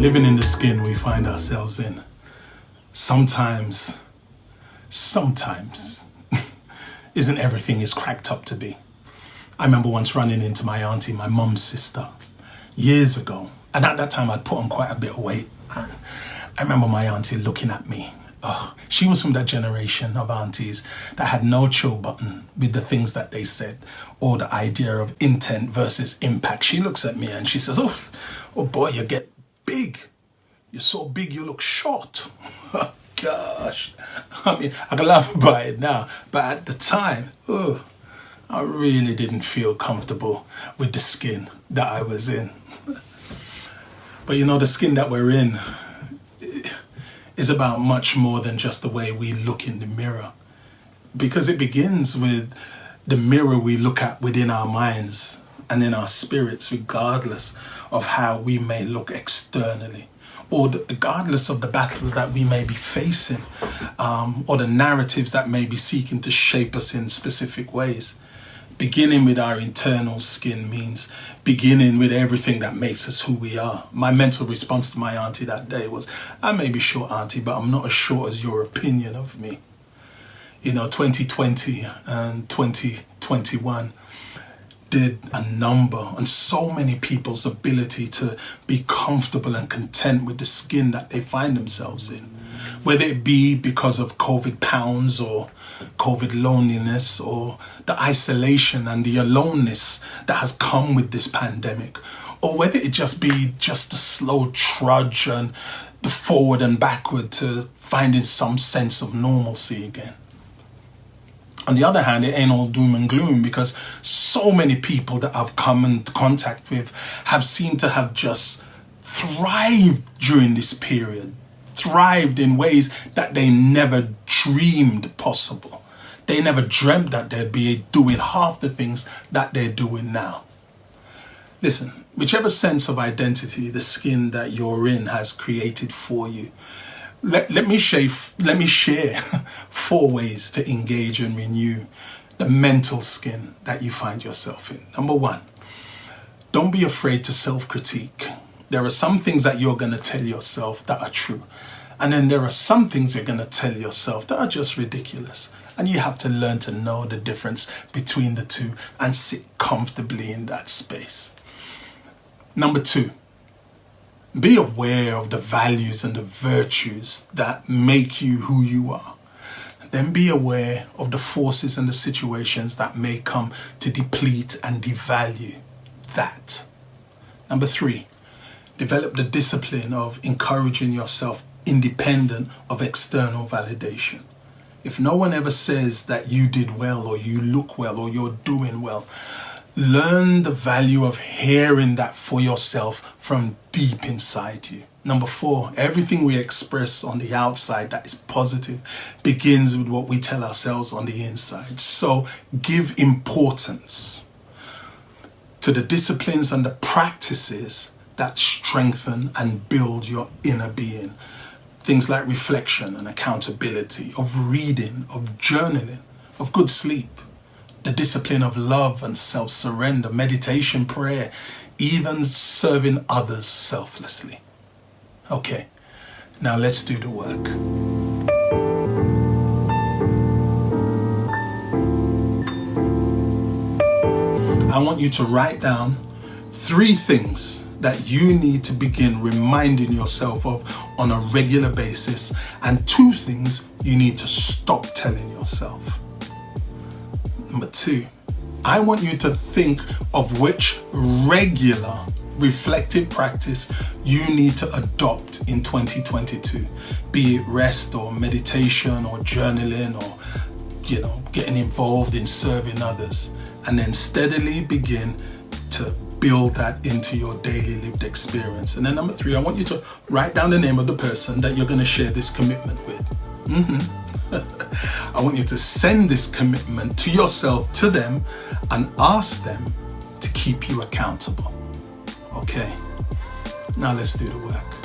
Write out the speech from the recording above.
living in the skin we find ourselves in. Sometimes, isn't everything is cracked up to be. I remember once running into my auntie, my mum's sister, years ago. And at that time, I'd put on quite a bit of weight. And I remember my auntie looking at me. Oh, she was from that generation of aunties that had no chill button with the things that they said, or the idea of intent versus impact. She looks at me and she says, oh boy, you get big. You're so big, you look short. Oh, gosh. I mean, I can laugh about it now, but at the time, I really didn't feel comfortable with the skin that I was in. But you know, the skin that we're in is about much more than just the way we look in the mirror, because it begins with the mirror we look at within our minds and in our spirits, regardless of how we may look externally, or regardless of the battles that we may be facing, or the narratives that may be seeking to shape us in specific ways. Beginning with our internal skin means beginning with everything that makes us who we are. My mental response to my auntie that day was, I may be short, auntie, but I'm not as short as your opinion of me. You know, 2020 and 2021 did a number on so many people's ability to be comfortable and content with the skin that they find themselves in. Whether it be because of COVID pounds or COVID loneliness or the isolation and the aloneness that has come with this pandemic, or whether it just be just the slow trudge and the forward and backward to finding some sense of normalcy again. On the other hand, it ain't all doom and gloom, because so many people that I've come into contact with have seemed to have just thrived during this period. Thrived in ways that they never dreamed possible. They never dreamt that they'd be doing half the things that they're doing now. Listen, whichever sense of identity the skin that you're in has created for you, let me share 4 ways to engage and renew the mental skin that you find yourself in. Number 1, don't be afraid to self-critique. There are some things that you're going to tell yourself that are true. And then there are some things you're going to tell yourself that are just ridiculous. And you have to learn to know the difference between the two and sit comfortably in that space. Number 2, be aware of the values and the virtues that make you who you are. Then be aware of the forces and the situations that may come to deplete and devalue that. Number 3, develop the discipline of encouraging yourself independent of external validation. If no one ever says that you did well or you look well or you're doing well, learn the value of hearing that for yourself from deep inside you. Number 4, everything we express on the outside that is positive begins with what we tell ourselves on the inside. So give importance to the disciplines and the practices that strengthen and build your inner being. Things like reflection and accountability, of reading, of journaling, of good sleep, the discipline of love and self-surrender, meditation, prayer, even serving others selflessly. Okay, now let's do the work. I want you to write down 3 things that you need to begin reminding yourself of on a regular basis, and 2 things you need to stop telling yourself. Number 2, I want you to think of which regular reflective practice you need to adopt in 2022, be it rest or meditation or journaling or, getting involved in serving others, and then steadily begin to build that into your daily lived experience. And then number 3, I want you to write down the name of the person that you're going to share this commitment with. I want you to send this commitment to yourself, to them, and ask them to keep you accountable. Okay, now let's do the work.